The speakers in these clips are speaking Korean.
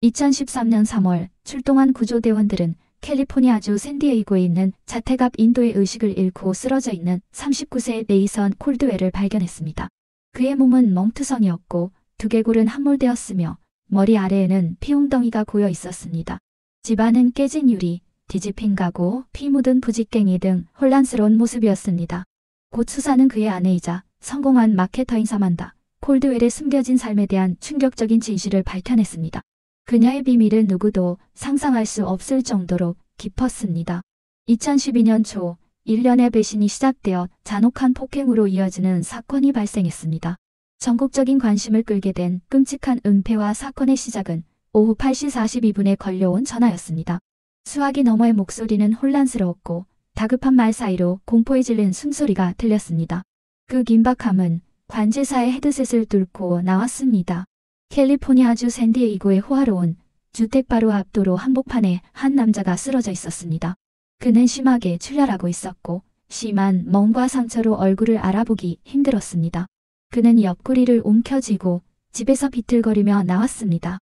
2013년 3월 출동한 구조대원들은 캘리포니아주 샌디에이고에 있는 자택 앞 인도의 의식을 잃고 쓰러져 있는 39세의 네이선 콜드웰을 발견했습니다. 그의 몸은 멍투성이었고 두개골은 함몰되었으며 머리 아래에는 피웅덩이가 고여 있었습니다. 집안은 깨진 유리, 뒤집힌 가구, 피 묻은 부직갱이 등 혼란스러운 모습이었습니다. 곧 수사는 그의 아내이자 성공한 마케터인 사만다 콜드웰의 숨겨진 삶에 대한 충격적인 진실을 밝혀냈습니다. 그녀의 비밀은 누구도 상상할 수 없을 정도로 깊었습니다. 2012년 초 일련의 배신이 시작되어 잔혹한 폭행으로 이어지는 사건이 발생했습니다. 전국적인 관심을 끌게 된 끔찍한 은폐와 사건의 시작은 오후 8시 42분에 걸려온 전화였습니다. 수화기 너머의 목소리는 혼란스러웠고 다급한 말 사이로 공포에 질린 숨소리가 들렸습니다. 그 긴박함은 관제사의 헤드셋을 뚫고 나왔습니다. 캘리포니아주 샌디에이고의 호화로운 주택 바로 앞 도로 한복판에 한 남자가 쓰러져 있었습니다. 그는 심하게 출혈하고 있었고 심한 멍과 상처로 얼굴을 알아보기 힘들었습니다. 그는 옆구리를 움켜쥐고 집에서 비틀거리며 나왔습니다.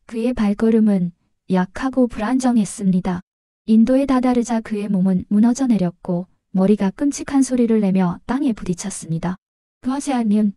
그의 발걸음은 약하고 불안정했습니다. 인도에 다다르자 그의 몸은 무너져 내렸고 머리가 끔찍한 소리를 내며 땅에 부딪혔습니다. 거지아님,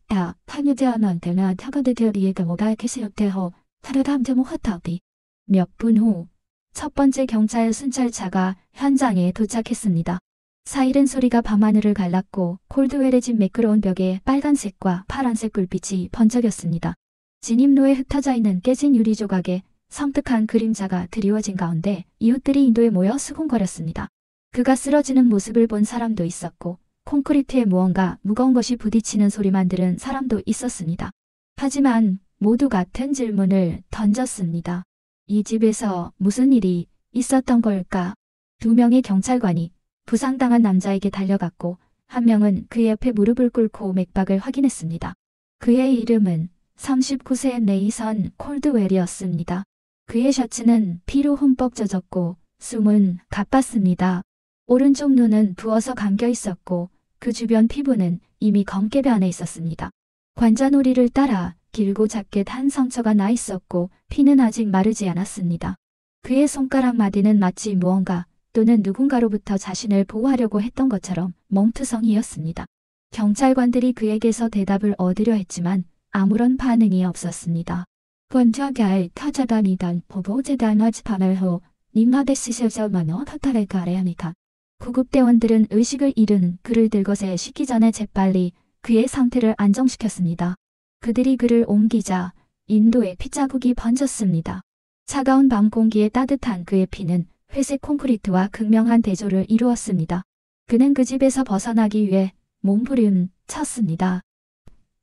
타뉴디아넌테나 타가드디어리에가 뭐가 계세요테호 타르담테모 화타비. 몇 분 후 첫 번째 경찰 순찰차가 현장에 도착했습니다. 사이렌 소리가 밤하늘을 갈랐고 콜드웰의 집 매끄러운 벽에 빨간색과 파란색 불빛이 번쩍였습니다. 진입로에 흩어져 있는 깨진 유리 조각에 섬뜩한 그림자가 드리워진 가운데 이웃들이 인도에 모여 수군거렸습니다. 그가 쓰러지는 모습을 본 사람도 있었고 콘크리트에 무언가 무거운 것이 부딪히는 소리만 들은 사람도 있었습니다. 하지만 모두 같은 질문을 던졌습니다. 이 집에서 무슨 일이 있었던 걸까? 2명의 경찰관이 부상당한 남자에게 달려갔고 한 명은 그의 옆에 무릎을 꿇고 맥박을 확인했습니다. 그의 이름은 39세의 네이선 콜드웰이었습니다. 그의 셔츠는 피로 흠뻑 젖었고 숨은 가빴습니다. 오른쪽 눈은 부어서 감겨 있었고 그 주변 피부는 이미 검게 변해 있었습니다. 관자놀이를 따라 길고 작게 한 상처가 나 있었고 피는 아직 마르지 않았습니다. 그의 손가락 마디는 마치 무언가 또는 누군가로부터 자신을 보호하려고 했던 것처럼 멍투성이였습니다. 경찰관들이 그에게서 대답을 얻으려 했지만 아무런 반응이 없었습니다. 권좌가의 타자단이단 보보제단화지 파멸호 님마데시실저만어 타타레 가레아니까. 구급대원들은 의식을 잃은 그를 들것에 싣기 전에 재빨리 그의 상태를 안정시켰습니다. 그들이 그를 옮기자 인도에 피자국이 번졌습니다. 차가운 밤 공기에 따뜻한 그의 피는 회색 콘크리트와 극명한 대조를 이루었습니다. 그는 그 집에서 벗어나기 위해 몸부림쳤습니다.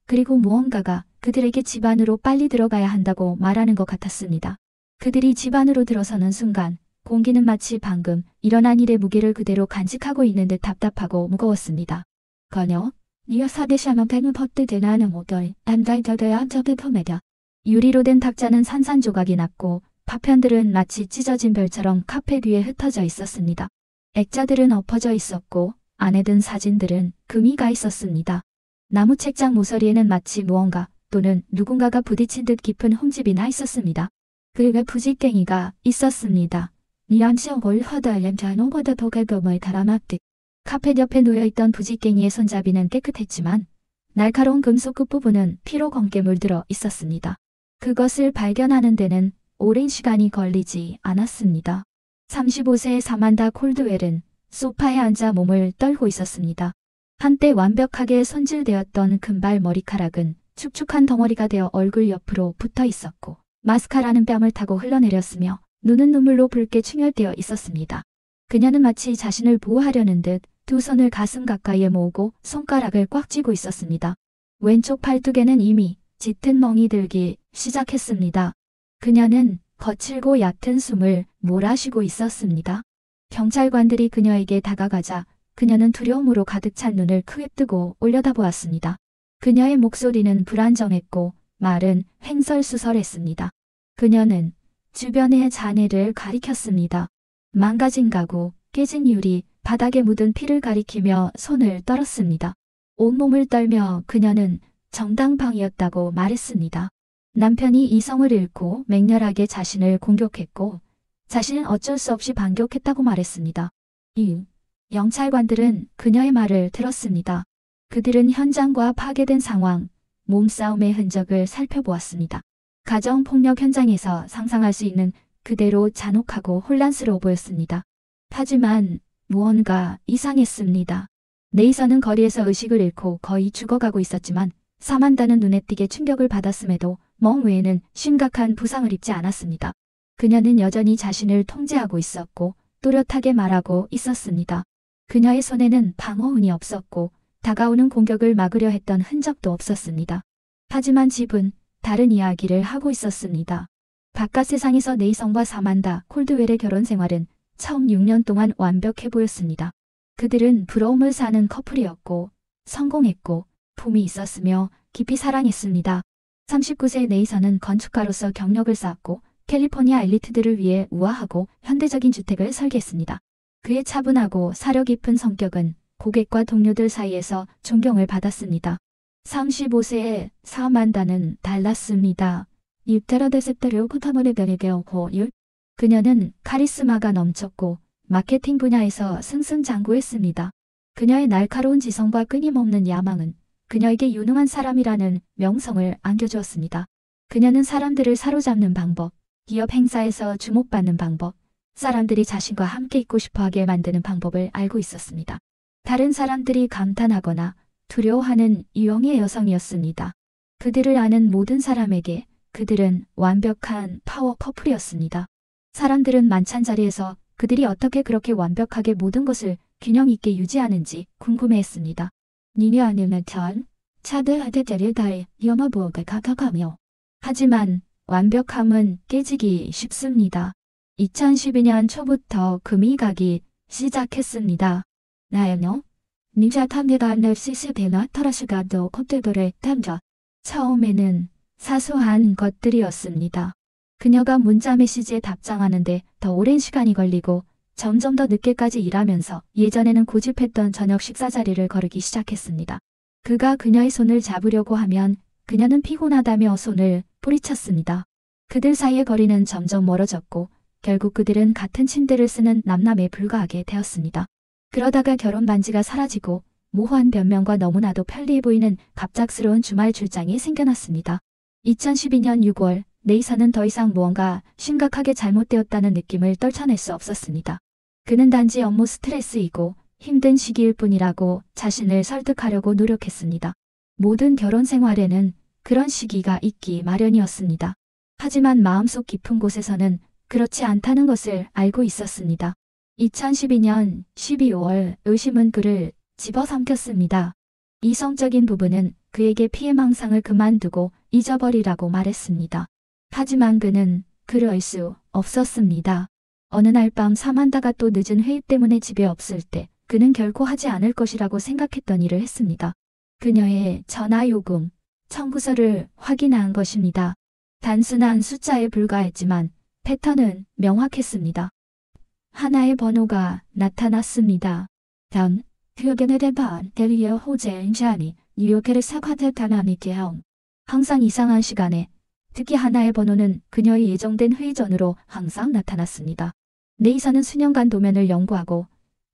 그리고 무언가가 그들에게 집 안으로 빨리 들어가야 한다고 말하는 것 같았습니다. 그들이 집 안으로 들어서는 순간 공기는 마치 방금 일어난 일의 무게를 그대로 간직하고 있는 듯 답답하고 무거웠습니다. 거녀, 니어사데샤먼테는 퍼뜨드나는 모델, 안다이더드야 저드터메다. 유리로 된 탁자는 산산조각이 났고 파편들은 마치 찢어진 별처럼 카펫 위에 흩어져 있었습니다. 액자들은 엎어져 있었고 안에 든 사진들은 금이 가 있었습니다. 나무 책장 모서리에는 마치 무언가 또는 누군가가 부딪힌 듯 깊은 흠집이 나 있었습니다. 그의 부직갱이가 있었습니다. 니안시어골 허다렘자노보다 도갈금을 달아놨듯. 카펫 옆에 놓여있던 부직갱이의 손잡이는 깨끗했지만 날카로운 금속 끝부분은 피로 검게 물들어 있었습니다. 그것을 발견하는 데는 오랜 시간이 걸리지 않았습니다. 35세의 사만다 콜드웰은 소파에 앉아 몸을 떨고 있었습니다. 한때 완벽하게 손질되었던 금발 머리카락은 축축한 덩어리가 되어 얼굴 옆으로 붙어 있었고 마스카라는 뺨을 타고 흘러내렸으며 눈은 눈물로 붉게 충혈되어 있었습니다. 그녀는 마치 자신을 보호하려는 듯 두 손을 가슴 가까이에 모으고 손가락을 꽉 쥐고 있었습니다. 왼쪽 팔뚝에는 이미 짙은 멍이 들기 시작했습니다. 그녀는 거칠고 얕은 숨을 몰아쉬고 있었습니다. 경찰관들이 그녀에게 다가가자 그녀는 두려움으로 가득 찬 눈을 크게 뜨고 올려다보았습니다. 그녀의 목소리는 불안정했고 말은 횡설수설했습니다. 그녀는 주변의 잔해를 가리켰습니다. 망가진 가구, 깨진 유리, 바닥에 묻은 피를 가리키며 손을 떨었습니다. 온몸을 떨며 그녀는 정당방위였다고 말했습니다. 남편이 이성을 잃고 맹렬하게 자신을 공격했고 자신은 어쩔 수 없이 반격했다고 말했습니다. 영찰관들은 그녀의 말을 들었습니다. 그들은 현장과 파괴된 상황, 몸싸움의 흔적을 살펴보았습니다. 가정폭력 현장에서 상상할 수 있는 그대로 잔혹하고 혼란스러워 보였습니다. 하지만 무언가 이상했습니다. 네이선은 거리에서 의식을 잃고 거의 죽어가고 있었지만 사만다는 눈에 띄게 충격을 받았음에도 멍 외에는 심각한 부상을 입지 않았습니다. 그녀는 여전히 자신을 통제하고 있었고 또렷하게 말하고 있었습니다. 그녀의 손에는 방어운이 없었고 다가오는 공격을 막으려 했던 흔적도 없었습니다. 하지만 집은 다른 이야기를 하고 있었습니다. 바깥 세상에서 네이선과 사만다 콜드웰의 결혼 생활은 처음 6년 동안 완벽해 보였습니다. 그들은 부러움을 사는 커플이었고 성공했고 봄이 있었으며 깊이 사랑했습니다. 39세 네이선은 건축가로서 경력을 쌓았고 캘리포니아 엘리트들을 위해 우아하고 현대적인 주택을 설계했습니다. 그의 차분하고 사려 깊은 성격은 고객과 동료들 사이에서 존경을 받았습니다. 35세의 사만다는 달랐습니다. 그녀는 카리스마가 넘쳤고 마케팅 분야에서 승승장구했습니다. 그녀의 날카로운 지성과 끊임없는 야망은 그녀에게 유능한 사람이라는 명성을 안겨주었습니다. 그녀는 사람들을 사로잡는 방법, 기업 행사에서 주목받는 방법, 사람들이 자신과 함께 있고 싶어하게 만드는 방법을 알고 있었습니다. 다른 사람들이 감탄하거나 두려워하는 유형의 여성이었습니다. 그들을 아는 모든 사람에게 그들은 완벽한 파워 커플이었습니다. 사람들은 만찬 자리에서 그들이 어떻게 그렇게 완벽하게 모든 것을 균형 있게 유지하는지 궁금해했습니다. 니네 아니면 전 차들한테 데려다의 영어부호가 가가가며 하지만 완벽함은 깨지기 쉽습니다. 2012년 초부터 금이 가기 시작했습니다. 나연요? 니자 탐내가 널시스베나 터라시가도 콧대도를 탐져. 처음에는 사소한 것들이었습니다. 그녀가 문자 메시지에 답장하는데 더 오랜 시간이 걸리고 점점 더 늦게까지 일하면서 예전에는 고집했던 저녁 식사 자리를 거르기 시작했습니다. 그가 그녀의 손을 잡으려고 하면 그녀는 피곤하다며 손을 뿌리쳤습니다. 그들 사이의 거리는 점점 멀어졌고 결국 그들은 같은 침대를 쓰는 남남에 불과하게 되었습니다. 그러다가 결혼 반지가 사라지고 모호한 변명과 너무나도 편리해 보이는 갑작스러운 주말 출장이 생겨났습니다. 2012년 6월 네이선은 더 이상 무언가 심각하게 잘못되었다는 느낌을 떨쳐낼 수 없었습니다. 그는 단지 업무 스트레스이고 힘든 시기일 뿐이라고 자신을 설득하려고 노력했습니다. 모든 결혼 생활에는 그런 시기가 있기 마련이었습니다. 하지만 마음속 깊은 곳에서는 그렇지 않다는 것을 알고 있었습니다. 2012년 12월 의심은 그를 집어삼켰습니다. 이성적인 부분은 그에게 피해망상을 그만두고 잊어버리라고 말했습니다. 하지만 그는 그럴 수 없었습니다. 어느 날 밤 사만다가 또 늦은 회의 때문에 집에 없을 때 그는 결코 하지 않을 것이라고 생각했던 일을 했습니다. 그녀의 전화 요금 청구서를 확인한 것입니다. 단순한 숫자에 불과했지만 패턴은 명확했습니다. 하나의 번호가 나타났습니다. 단, 그에게는 대반 대리어 호재인자니 뉴욕에를 사과대단하니게요. 항상 이상한 시간에 특히 하나의 번호는 그녀의 예정된 회의 전으로 항상 나타났습니다. 네이선은 수년간 도면을 연구하고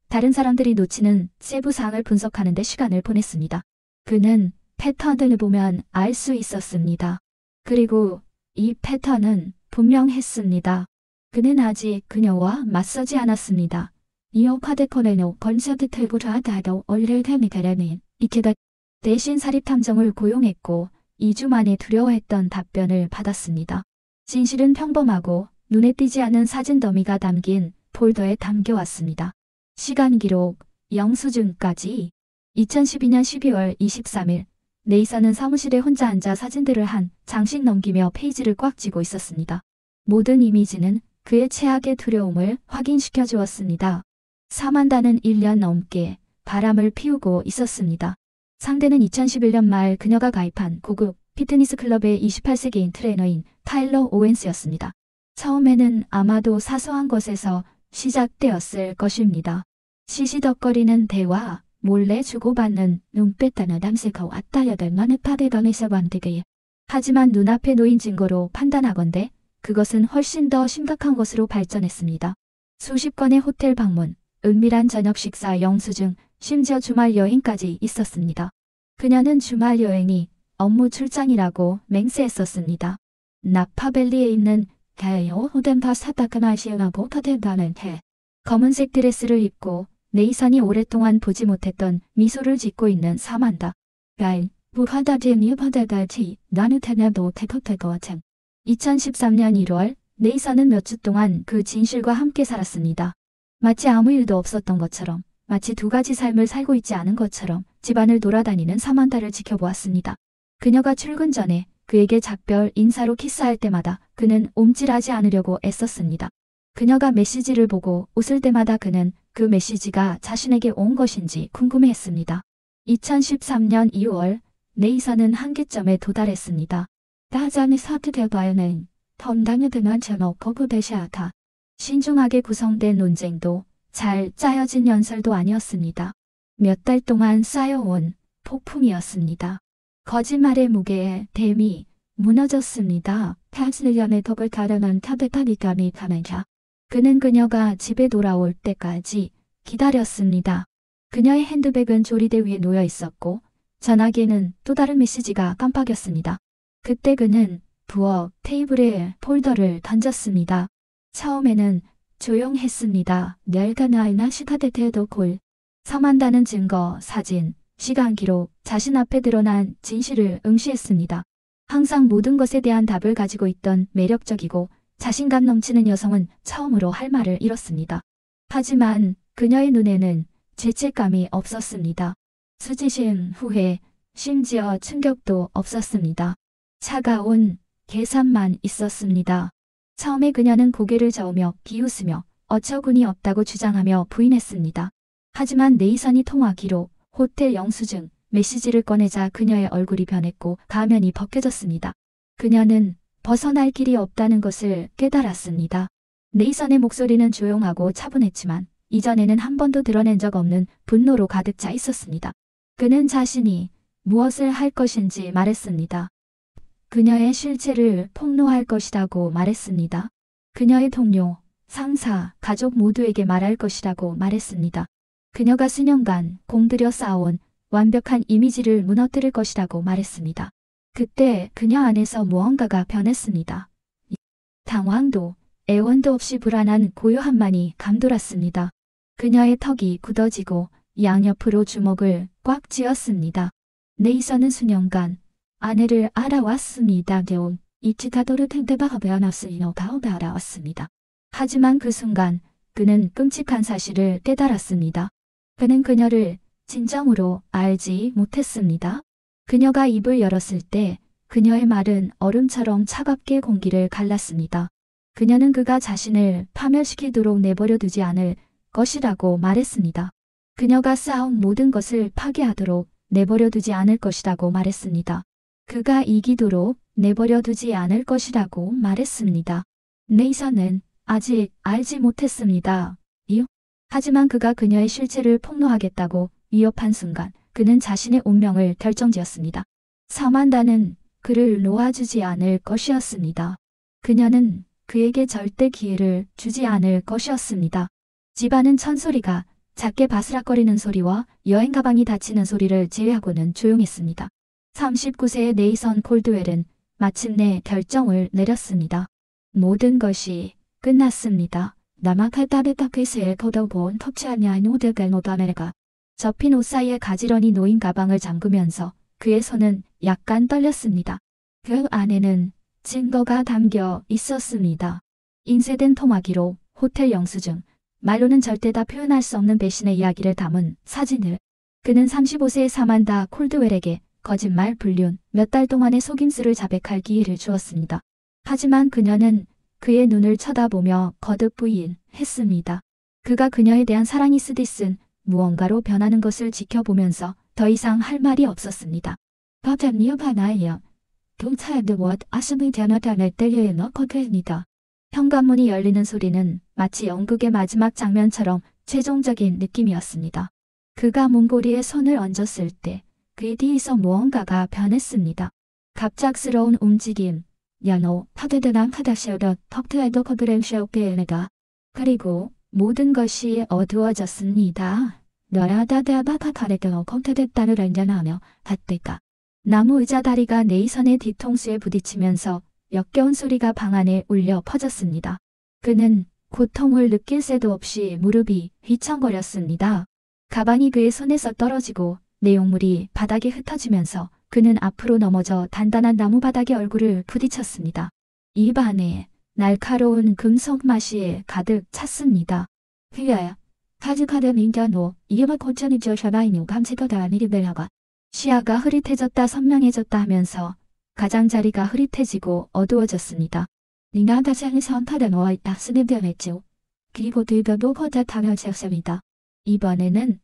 다른 사람들이 놓치는 세부 사항을 분석하는 데 시간을 보냈습니다. 그는 패턴을 보면 알 수 있었습니다. 그리고 이 패턴은 분명했습니다. 그는 아직 그녀와 맞서지 않았습니다. 이어 카데코네노 건설드 틀고자 하다도 얼릴 테미테레니 이케다 대신 사립탐정을 고용했고 2주 만에 두려워했던 답변을 받았습니다. 진실은 평범하고 눈에 띄지 않는 사진 더미가 담긴 폴더에 담겨왔습니다. 시간 기록, 영수증까지 2012년 12월 23일 네이선은 사무실에 혼자 앉아 사진들을 한 장씩 넘기며 페이지를 꽉 쥐고 있었습니다. 모든 이미지는 그의 최악의 두려움을 확인시켜 주었습니다. 사만다는 1년 넘게 바람을 피우고 있었습니다. 상대는 2011년 말 그녀가 가입한 고급 피트니스 클럽의 28세 개인 트레이너인 타일러 오웬스였습니다. 처음에는 아마도 사소한 것에서 시작되었을 것입니다. 시시덕거리는 대화, 몰래 주고받는 눈빛 단어 담색하고 아따여들 만의 파대감에서 만들게 하지만 눈앞에 놓인 증거로 판단하건대 그것은 훨씬 더 심각한 것으로 발전했습니다. 수십 건의 호텔 방문, 은밀한 저녁 식사 영수증, 심지어 주말 여행까지 있었습니다. 그녀는 주말 여행이 업무 출장이라고 맹세했었습니다. 나파밸리에 있는 대여 호덴파 사타크나시아나 보타덴다는 해. 검은색 드레스를 입고 네이선이 오랫동안 보지 못했던 미소를 짓고 있는 사만다. 가인, 부하다디니 바다다지 나는 테나도 테커테거참. 2013년 1월 네이선은 몇 주 동안 그 진실과 함께 살았습니다. 마치 아무 일도 없었던 것처럼, 마치 두 가지 삶을 살고 있지 않은 것처럼 집안을 돌아다니는 사만다를 지켜보았습니다. 그녀가 출근 전에 그에게 작별 인사로 키스할 때마다 그는 옴찔하지 않으려고 애썼습니다. 그녀가 메시지를 보고 웃을 때마다 그는 그 메시지가 자신에게 온 것인지 궁금해했습니다. 2013년 2월 네이선은 한계점에 도달했습니다. 다자니 사트대바에는 덤당에 드는 제목 거부대시하다. 신중하게 구성된 논쟁도 잘 짜여진 연설도 아니었습니다. 몇 달 동안 쌓여온 폭풍이었습니다. 거짓말의 무게에 댐이 무너졌습니다. 탑스년의 덕을 가려는 타베타니감이 가면자. 그는 그녀가 집에 돌아올 때까지 기다렸습니다. 그녀의 핸드백은 조리대 위에 놓여 있었고 전화기에는 또 다른 메시지가 깜빡였습니다. 그때 그는 부엌 테이블에 폴더를 던졌습니다. 처음에는 조용했습니다. 멸가나이나 시카데테도 골. 사만다는 증거, 사진, 시간 기록, 자신 앞에 드러난 진실을 응시했습니다. 항상 모든 것에 대한 답을 가지고 있던 매력적이고 자신감 넘치는 여성은 처음으로 할 말을 잃었습니다. 하지만 그녀의 눈에는 죄책감이 없었습니다. 수치심, 후회, 심지어 충격도 없었습니다. 차가운 계산만 있었습니다. 처음에 그녀는 고개를 저으며 비웃으며 어처구니 없다고 주장하며 부인했습니다. 하지만 네이선이 통화 기록, 호텔 영수증, 메시지를 꺼내자 그녀의 얼굴이 변했고 가면이 벗겨졌습니다. 그녀는 벗어날 길이 없다는 것을 깨달았습니다. 네이선의 목소리는 조용하고 차분했지만 이전에는 한 번도 드러낸 적 없는 분노로 가득 차 있었습니다. 그는 자신이 무엇을 할 것인지 말했습니다. 그녀의 실체를 폭로할 것이라고 말했습니다. 그녀의 동료, 상사, 가족 모두에게 말할 것이라고 말했습니다. 그녀가 수년간 공들여 쌓아온 완벽한 이미지를 무너뜨릴 것이라고 말했습니다. 그때 그녀 안에서 무언가가 변했습니다. 당황도, 애원도 없이 불안한 고요함만이 감돌았습니다. 그녀의 턱이 굳어지고 양옆으로 주먹을 꽉 쥐었습니다. 네이선은 수년간 아내를 알아왔습니다. 데온 이치타도르 텐데바가 베어났으니노 바오베 알아왔습니다. 하지만 그 순간 그는 끔찍한 사실을 깨달았습니다. 그는 그녀를 진정으로 알지 못했습니다. 그녀가 입을 열었을 때 그녀의 말은 얼음처럼 차갑게 공기를 갈랐습니다. 그녀는 그가 자신을 파멸시키도록 내버려 두지 않을 것이라고 말했습니다. 그녀가 쌓은 모든 것을 파괴하도록 내버려 두지 않을 것이라고 말했습니다. 그가 이기도록 내버려 두지 않을 것이라고 말했습니다. 네이선은 아직 알지 못했습니다. 하지만 그가 그녀의 실체를 폭로하겠다고 위협한 순간 그는 자신의 운명을 결정지었습니다. 사만다는 그를 놓아주지 않을 것이었습니다. 그녀는 그에게 절대 기회를 주지 않을 것이었습니다. 집안은 천소리가 작게 바스락거리는 소리와 여행 가방이 닫히는 소리를 제외하고는 조용했습니다. 39세의 네이선 콜드웰은 마침내 결정을 내렸습니다. 모든 것이 끝났습니다. 나마칼타베타케스에 걷어본 터치하냐 노데벨노다메가 접힌 옷 사이에 가지런히 놓인 가방을 잠그면서 그의 손은 약간 떨렸습니다. 그 안에는 증거가 담겨 있었습니다. 인쇄된 통화기록, 호텔 영수증, 말로는 절대 다 표현할 수 없는 배신의 이야기를 담은 사진을. 그는 35세의 사만다 콜드웰에게 거짓말, 불륜, 몇 달 동안의 속임수를 자백할 기회를 주었습니다. 하지만 그녀는 그의 눈을 쳐다보며 거듭 부인했습니다. 그가 그녀에 대한 사랑이 쓰디쓴 무언가로 변하는 것을 지켜보면서 더 이상 할 말이 없었습니다. 바람이어바나이요. 경찰들 왓 아스미 대나다날 때에 넣거됩니다. 현관문이 열리는 소리는 마치 연극의 마지막 장면처럼 최종적인 느낌이었습니다. 그가 문고리에 손을 얹었을 때 그의 뒤에서 무언가가 변했습니다. 갑작스러운 움직임. 연호, 파드드랑 파다시어더 덕트에도 커브렌쇼게에가. 그리고 모든 것이 어두워졌습니다. 너야다다바카 가래겨 컴퓨터다를 안전하며 닷대가. 나무 의자 다리가 네이선의 뒤통수에 부딪히면서 역겨운 소리가 방 안에 울려 퍼졌습니다. 그는 고통을 느낄 새도 없이 무릎이 휘청거렸습니다. 가방이 그의 손에서 떨어지고 내용물이 바닥에 흩어지면서 그는 앞으로 넘어져 단단한 나무 바닥에 얼굴을 부딪혔습니다. 입 안에 날카로운 금속 맛이 가득 찼습니다. 휘어야 카즈카드 민견호 이유가 고천이 저샤바이뉴 감체가다 아니리벨라가 시야가 흐릿해졌다 선명해졌다 하면서 가장자리가 흐릿해지고 어두워졌습니다. 니가 다시 선파에 놓아있다 스냅되었죠. 그리고 들벼도 거다 당연시였습니다. 이번에는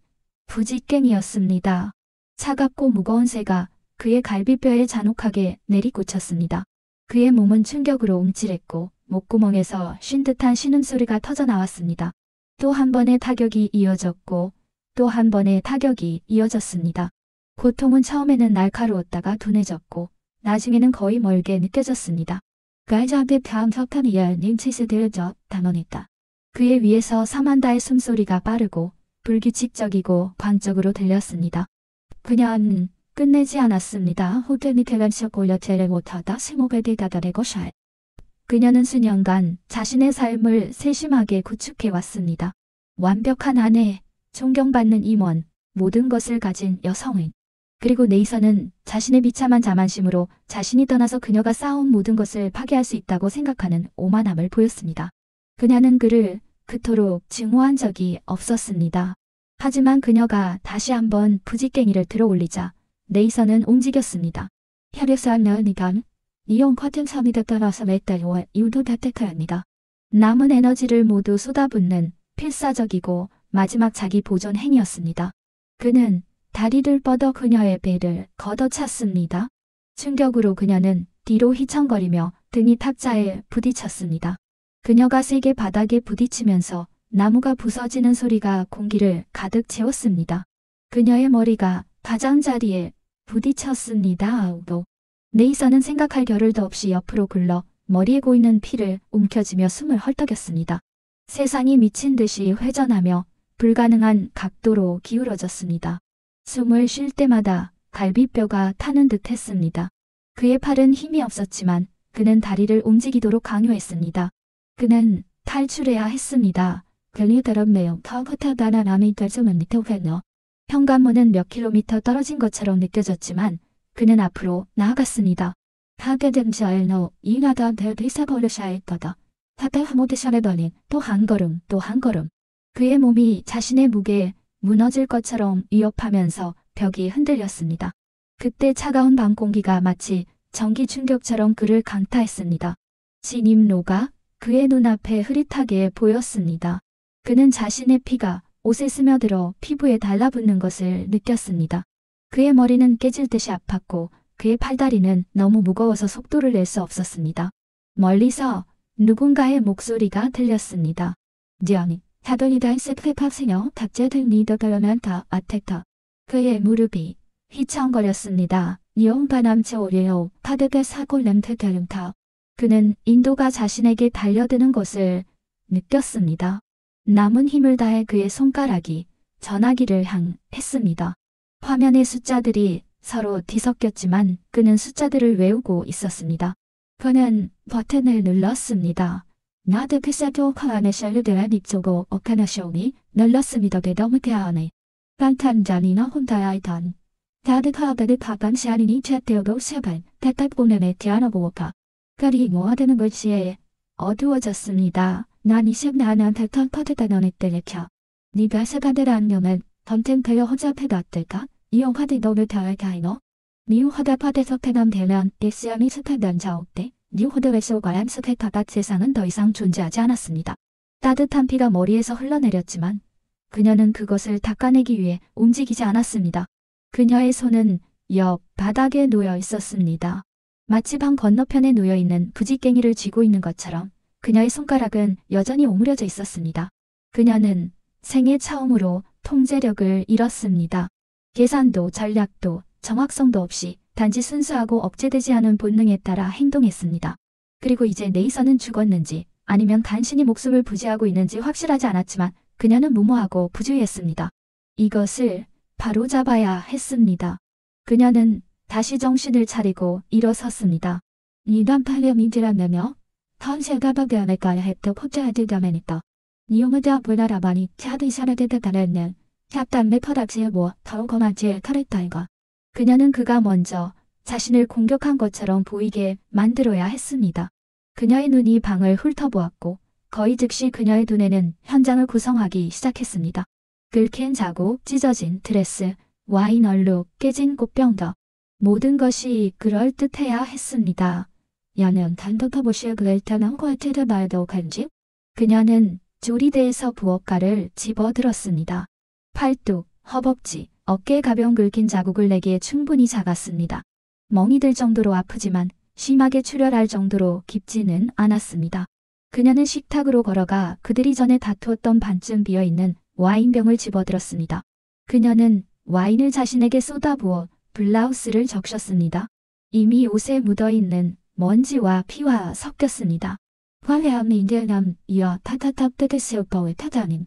부직갱이었습니다. 차갑고 무거운 새가 그의 갈비뼈에 잔혹하게 내리꽂혔습니다. 그의 몸은 충격으로 움찔했고 목구멍에서 쉰 듯한 신음소리가 터져나왔습니다. 또 한 번의 타격이 이어졌고 또 한 번의 타격이 이어졌습니다. 고통은 처음에는 날카로웠다가 둔해졌고 나중에는 거의 멀게 느껴졌습니다. 가이자한테 다음 석탄이야 님치스들저 단언했다. 그의 위에서 사만다의 숨소리가 빠르고 불규칙적이고 광적으로 들렸습니다. 그냥 끝내지 않았습니다. 호텔니 텔란시어 골려체를 못하다 스모베디 다다레고 샬. 그녀는 수년간 자신의 삶을 세심하게 구축해왔습니다. 완벽한 아내, 존경받는 임원, 모든 것을 가진 여성은. 그리고 네이선은 자신의 비참한 자만심으로 자신이 떠나서 그녀가 쌓아온 모든 것을 파괴할 수 있다고 생각하는 오만함을 보였습니다. 그녀는 그를 그토록 증오한 적이 없었습니다. 하지만 그녀가 다시 한번 부직갱이를 들어올리자 네이선은 움직였습니다. 혈액사학녀니간 이용 커튼 섬이다 따라서 맷달와 이유도 다택하였니다. 남은 에너지를 모두 쏟아붓는 필사적이고 마지막 자기 보존 행위였습니다. 그는 다리를 뻗어 그녀의 배를 걷어찼습니다. 충격으로 그녀는 뒤로 휘청거리며 등이 탁자에 부딪혔습니다. 그녀가 세게 바닥에 부딪히면서 나무가 부서지는 소리가 공기를 가득 채웠습니다. 그녀의 머리가 가장자리에 부딪혔습니다. 아우도. 네이선은 생각할 겨를도 없이 옆으로 굴러 머리에 고이는 피를 움켜쥐며 숨을 헐떡였습니다. 세상이 미친 듯이 회전하며 불가능한 각도로 기울어졌습니다. 숨을 쉴 때마다 갈비뼈가 타는 듯 했습니다. 그의 팔은 힘이 없었지만 그는 다리를 움직이도록 강요했습니다. 그는 탈출해야 했습니다. 별리더럽네요. 터그타다나 남이 결정은 밑에오겠너. 현관문은 몇 킬로미터 떨어진 것처럼 느껴졌지만 그는 앞으로 나아갔습니다. 하게됨자엘노 이나다 대비사버르샤했거다. 타타하모드샤레더니 또 한 걸음 또 한 걸음. 그의 몸이 자신의 무게에 무너질 것처럼 위협하면서 벽이 흔들렸습니다. 그때 차가운 밤 공기가 마치 전기 충격처럼 그를 강타했습니다. 진입로가 그의 눈앞에 흐릿하게 보였습니다. 그는 자신의 피가 옷에 스며들어 피부에 달라붙는 것을 느꼈습니다. 그의 머리는 깨질 듯이 아팠고 그의 팔다리는 너무 무거워서 속도를 낼 수 없었습니다. 멀리서 누군가의 목소리가 들렸습니다. 지연이 타도니다인 스크랩학생여 닥제등 리더가면타 아테타. 그의 무릎이 휘청거렸습니다. 니온바남체 오레오 파드베 사골렘테타름타. 그는 인도가 자신에게 달려드는 것을 느꼈습니다. 남은 힘을 다해 그의 손가락이 전화기를 향했습니다. 화면의 숫자들이 서로 뒤섞였지만 그는 숫자들을 외우고 있었습니다. 그는 버튼을 눌렀습니다. 나드 피사도 카안의 샬르데란 입조고 오카나쇼미 눌렀습니다. 대더무게 안에 반탄자니나 혼다야이단 다드 카아다드 파반시아리니 채테오도 세반 대탈보내네 티아나보오파. 그리 모아드는 글씨에 어두워졌습니다. 난 이십 나난 대탈 파드다너네 때레켜. 니가 세가데란 녀면 던텐테여 호자페다뜰까? 이용하드 너를 다알가이너? 미우하다 파데서 페남되면 데스야미 스페단 자옥대 뉴호드웨소 관한 스페파밭 세상은 더 이상 존재하지 않았습니다. 따뜻한 피가 머리에서 흘러내렸지만 그녀는 그것을 닦아내기 위해 움직이지 않았습니다. 그녀의 손은 옆 바닥에 놓여 있었습니다. 마치 방 건너편에 놓여있는 부직갱이를 쥐고 있는 것처럼 그녀의 손가락은 여전히 오므려져 있었습니다. 그녀는 생애 처음으로 통제력을 잃었습니다. 계산도 전략도 정확성도 없이 단지 순수하고 억제되지 않은 본능에 따라 행동했습니다. 그리고 이제 네이선은 죽었는지 아니면 간신히 목숨을 부지하고 있는지 확실하지 않았지만 그녀는 무모하고 부주의했습니다. 이것을 바로잡아야 했습니다. 그녀는 다시 정신을 차리고 일어섰습니다. 이단 팔렴이지라며 턴세가박에 않을까야 했던 포자하드가맨있다. 니오무자 불나라바니 차드샤라데다다랬는 샵담메 퍼닥지에 더우거마지에 터렛다이가. 그녀는 그가 먼저 자신을 공격한 것처럼 보이게 만들어야 했습니다. 그녀의 눈이 방을 훑어보았고 거의 즉시 그녀의 눈에는 현장을 구성하기 시작했습니다. 긁힌 자국, 찢어진 드레스, 와인 얼룩, 깨진 꽃병더. 모든 것이 그럴듯해야 했습니다. 야는 단도터보시에 그럴듯한 거에테드 말도 간지. 그녀는 조리대에서 부엌가를 집어들었습니다. 팔뚝, 허벅지, 어깨에 가벼운 긁힌 자국을 내기에 충분히 작았습니다. 멍이 들 정도로 아프지만 심하게 출혈할 정도로 깊지는 않았습니다. 그녀는 식탁으로 걸어가 그들이 전에 다투었던 반쯤 비어있는 와인병을 집어들었습니다. 그녀는 와인을 자신에게 쏟아부어 블라우스를 적셨습니다. 이미 옷에 묻어있는 먼지와 피와 섞였습니다. 화려한 인디언남 이어 타타탑 뜨드세우퍼의 타자님.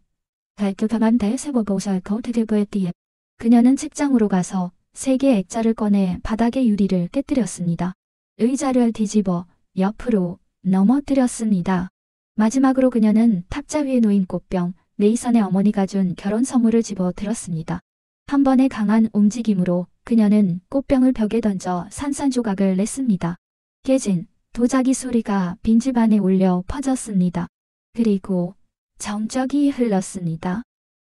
달급한 대세보보살코 드드브에띠에. 그녀는 책장으로 가서 세 개의 액자를 꺼내 바닥의 유리를 깨뜨렸습니다. 의자를 뒤집어 옆으로 넘어뜨렸습니다. 마지막으로 그녀는 탁자 위에 놓인 꽃병, 네이선의 어머니가 준 결혼 선물을 집어 들었습니다. 한 번의 강한 움직임으로 그녀는 꽃병을 벽에 던져 산산조각을 냈습니다. 깨진 도자기 소리가 빈집 안에 울려 퍼졌습니다. 그리고 정적이 흘렀습니다.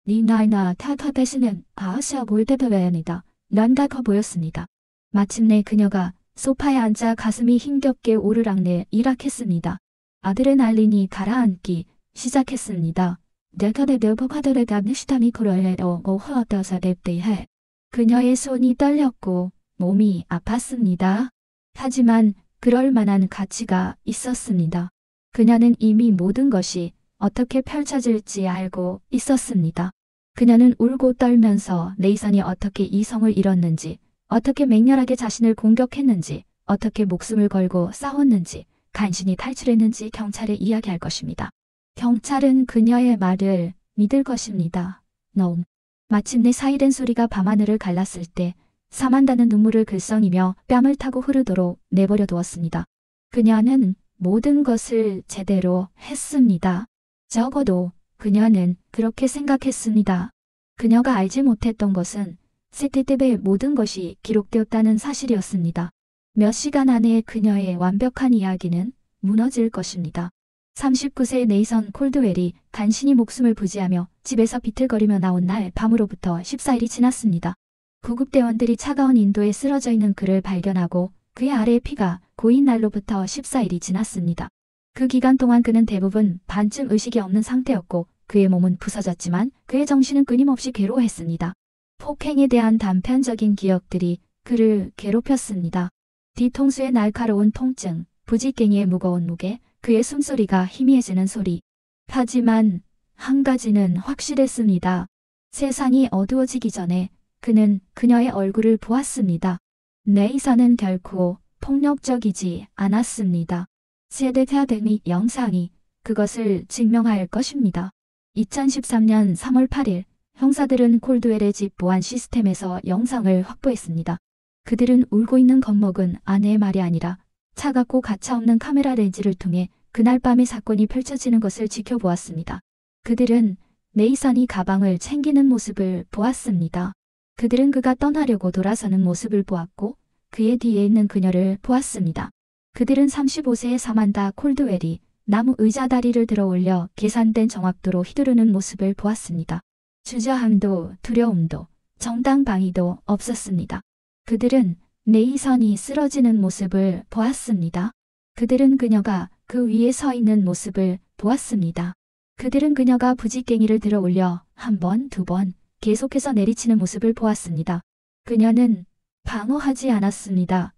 니나이나 타타베시는 아시아 볼데베베입니다. 런다커 보였습니다. 마침내 그녀가 소파에 앉아 가슴이 힘겹게 오르락내 이락했습니다. 아드레날린이 가라앉기 시작했습니다. 그녀의 손이 떨렸고 몸이 아팠습니다. 하지만 그럴 만한 가치가 있었습니다. 그녀는 이미 모든 것이 어떻게 펼쳐질지 알고 있었습니다. 그녀는 울고 떨면서 네이선이 어떻게 이성을 잃었는지, 어떻게 맹렬하게 자신을 공격했는지, 어떻게 목숨을 걸고 싸웠는지, 간신히 탈출했는지 경찰에 이야기할 것입니다. 경찰은 그녀의 말을 믿을 것입니다. No. 마침내 사이렌 소리가 밤하늘을 갈랐을 때 사만다는 눈물을 글썽이며 뺨을 타고 흐르도록 내버려 두었습니다. 그녀는 모든 것을 제대로 했습니다. 적어도 그녀는 그렇게 생각했습니다. 그녀가 알지 못했던 것은 세테테베의 모든 것이 기록되었다는 사실이었습니다. 몇 시간 안에 그녀의 완벽한 이야기는 무너질 것입니다. 39세의 네이선 콜드웰이 간신히 목숨을 부지하며 집에서 비틀거리며 나온 날 밤으로부터 14일이 지났습니다. 구급대원들이 차가운 인도에 쓰러져 있는 그를 발견하고 그의 아래의 피가 고인 날로부터 14일이 지났습니다. 그 기간 동안 그는 대부분 반쯤 의식이 없는 상태였고 그의 몸은 부서졌지만 그의 정신은 끊임없이 괴로워했습니다. 폭행에 대한 단편적인 기억들이 그를 괴롭혔습니다. 뒤통수의 날카로운 통증, 부지깽이의 무거운 무게, 그의 숨소리가 희미해지는 소리. 하지만 한 가지는 확실했습니다. 세상이 어두워지기 전에 그는 그녀의 얼굴을 보았습니다. 네이선은 결코 폭력적이지 않았습니다. 세대타데미 영상이 그것을 증명할 것입니다. 2013년 3월 8일 형사들은 콜드웰의 집 보안 시스템에서 영상을 확보했습니다. 그들은 울고 있는 겁먹은 아내의 말이 아니라 차갑고 가차없는 카메라 렌즈를 통해 그날 밤의 사건이 펼쳐지는 것을 지켜보았습니다. 그들은 네이선이 가방을 챙기는 모습을 보았습니다. 그들은 그가 떠나려고 돌아서는 모습을 보았고 그의 뒤에 있는 그녀를 보았습니다. 그들은 35세의 사만다 콜드웰이 나무 의자 다리를 들어 올려 계산된 정확도로 휘두르는 모습을 보았습니다. 주저함도 두려움도 정당방위도 없었습니다. 그들은 네이선이 쓰러지는 모습을 보았습니다. 그들은 그녀가 그 위에 서 있는 모습을 보았습니다. 그들은 그녀가 부지깽이를 들어 올려 한 번, 두 번 계속해서 내리치는 모습을 보았습니다. 그녀는 방어하지 않았습니다.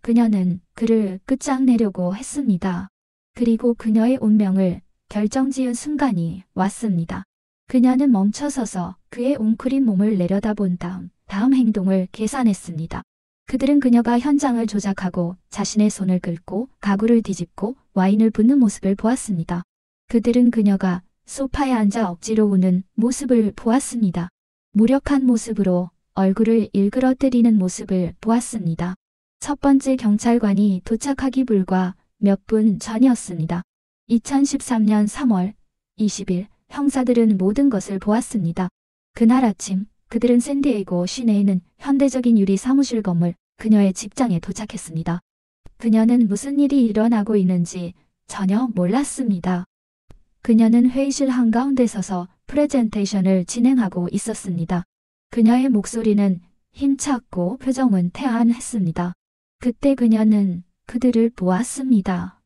그녀는 그를 끝장내려고 했습니다. 그리고 그녀의 운명을 결정지은 순간이 왔습니다. 그녀는 멈춰서서 그의 웅크린 몸을 내려다본 다음 행동을 계산했습니다. 그들은 그녀가 현장을 조작하고 자신의 손을 긁고 가구를 뒤집고 와인을 붓는 모습을 보았습니다. 그들은 그녀가 소파에 앉아 억지로 우는 모습을 보았습니다. 무력한 모습으로 얼굴을 일그러뜨리는 모습을 보았습니다. 첫 번째 경찰관이 도착하기 불과 몇 분 전이었습니다. 2013년 3월 20일 형사들은 모든 것을 보았습니다. 그날 아침 그들은 샌디에이고 시내에 있는 현대적인 유리 사무실 건물 그녀의 직장에 도착했습니다. 그녀는 무슨 일이 일어나고 있는지 전혀 몰랐습니다. 그녀는 회의실 한가운데 서서 프레젠테이션을 진행하고 있었습니다. 그녀의 목소리는 힘찼고 표정은 태연했습니다. 그때 그녀는 그들을 보았습니다.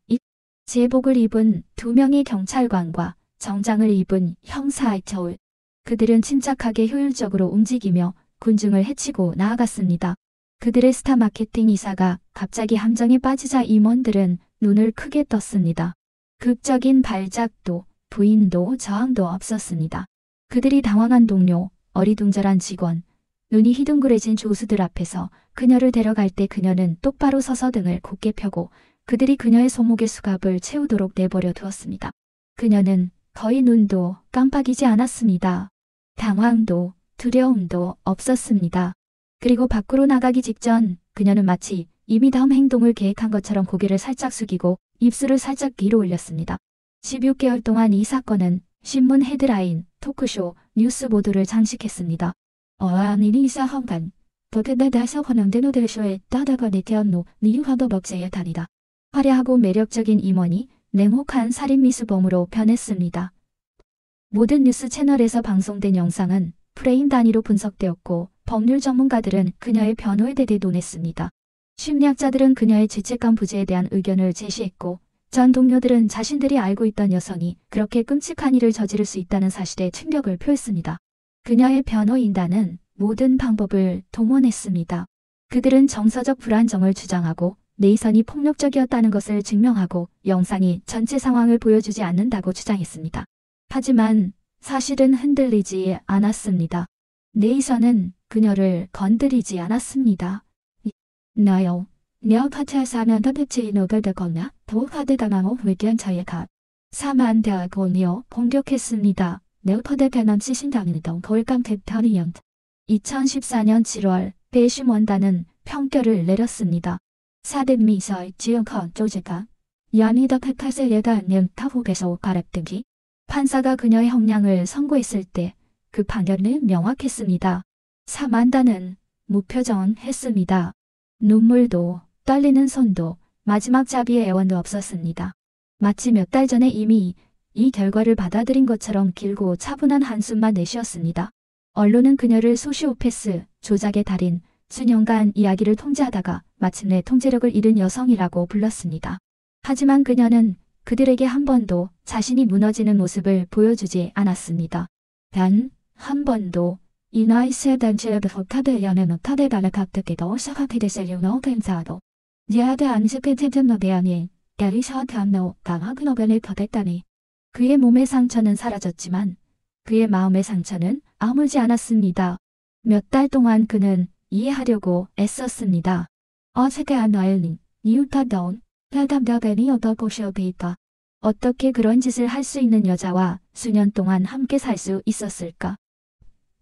제복을 입은 두 명의 경찰관과 정장을 입은 형사의 저울. 그들은 침착하게 효율적으로 움직이며 군중을 해치고 나아갔습니다. 그들의 스타 마케팅 이사가 갑자기 함정에 빠지자 임원들은 눈을 크게 떴습니다. 극적인 발작도 부인도 저항도 없었습니다. 그들이 당황한 동료, 어리둥절한 직원, 눈이 희둥그레진 조수들 앞에서 그녀를 데려갈 때 그녀는 똑바로 서서 등을 곧게 펴고 그들이 그녀의 손목의 수갑을 채우도록 내버려 두었습니다. 그녀는 거의 눈도 깜빡이지 않았습니다. 당황도 두려움도 없었습니다. 그리고 밖으로 나가기 직전 그녀는 마치 이미 다음 행동을 계획한 것처럼 고개를 살짝 숙이고 입술을 살짝 뒤로 올렸습니다. 16개월 동안 이 사건은 신문 헤드라인, 토크쇼, 뉴스 보도를 장식했습니다. 어안이 사헌간, 도대다다서 헌영대노대쇼에 따다거니 태연노 니유화도 먹제의 달이다. 화려하고 매력적인 임원이 냉혹한 살인미수범으로 변했습니다. 모든 뉴스 채널에서 방송된 영상은 프레임 단위로 분석되었고 법률 전문가들은 그녀의 변호에 대해 논했습니다. 심리학자들은 그녀의 죄책감 부재에 대한 의견을 제시했고 전 동료들은 자신들이 알고 있던 여성이 그렇게 끔찍한 일을 저지를 수 있다는 사실에 충격을 표했습니다. 그녀의 변호인단은 모든 방법을 동원했습니다. 그들은 정서적 불안정을 주장하고 네이선이 폭력적이었다는 것을 증명하고 영상이 전체 상황을 보여주지 않는다고 주장했습니다. 하지만 사실은 흔들리지 않았습니다. 네이선은 그녀를 건드리지 않았습니다. 나요. Nếu phát 사면 도대체 너가 되거나 더 화대당하고 회견 차이가 사만 되었군요. 공격했습니다. Nếu 토대변함 시신당이던 돌감 대편이연 2014년 7월 배심원단은 평결을 내렸습니다. 사대미서의 지역헌 조제가 연이더 패타세 예단님 타국에서 가랩등기 판사가 그녀의 형량을 선고했을 때 그 판결은 명확했습니다. 사만단은 무표정했습니다. 눈물도 떨리는 손도 마지막 자비의 애원도 없었습니다. 마치 몇 달 전에 이미 이 결과를 받아들인 것처럼 길고 차분한 한숨만 내쉬었습니다. 언론은 그녀를 소시오패스, 조작의 달인, 수년간 이야기를 통제하다가 마침내 통제력을 잃은 여성이라고 불렀습니다. 하지만 그녀는 그들에게 한 번도 자신이 무너지는 모습을 보여주지 않았습니다. 단 한 번도 이 나이 세단체에서 타대연의 타대단을 갑득기도 시작하게 되세요. 괜찮아도 예하대 안식의 태전노 대안이 게리샤한테안노 강하게 노변을 더댔다니 그의 몸의 상처는 사라졌지만 그의 마음의 상처는 아물지 않았습니다. 몇 달 동안 그는 이해하려고 애썼습니다. 어색해 안 와일린 이웃하던 대담다변이 얻어보셔비다. 어떻게 그런 짓을 할 수 있는 여자와 수년 동안 함께 살 수 있었을까?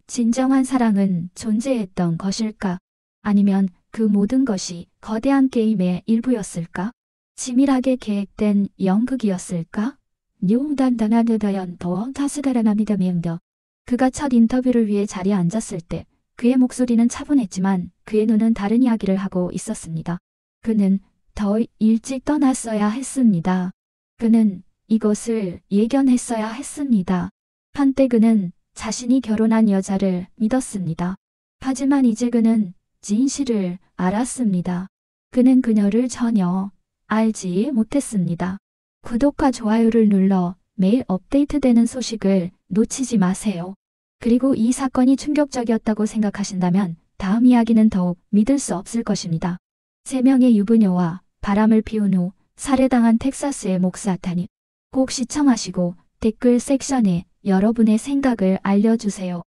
진정한 사랑은 존재했던 것일까? 아니면 그 모든 것이 거대한 게임의 일부였을까? 치밀하게 계획된 연극이었을까? 뉴단단하드다연 더 타스다라나미다 미응더. 그가 첫 인터뷰를 위해 자리에 앉았을 때 그의 목소리는 차분했지만 그의 눈은 다른 이야기를 하고 있었습니다. 그는 더 일찍 떠났어야 했습니다. 그는 이것을 예견했어야 했습니다. 한때 그는 자신이 결혼한 여자를 믿었습니다. 하지만 이제 그는 진실을 알았습니다. 그는 그녀를 전혀 알지 못했습니다. 구독과 좋아요를 눌러 매일 업데이트되는 소식을 놓치지 마세요. 그리고 이 사건이 충격적이었다고 생각하신다면 다음 이야기는 더욱 믿을 수 없을 것입니다. 3명의 유부녀와 바람을 피운 후 살해당한 텍사스의 목사타니 꼭 시청하시고 댓글 섹션에 여러분의 생각을 알려주세요.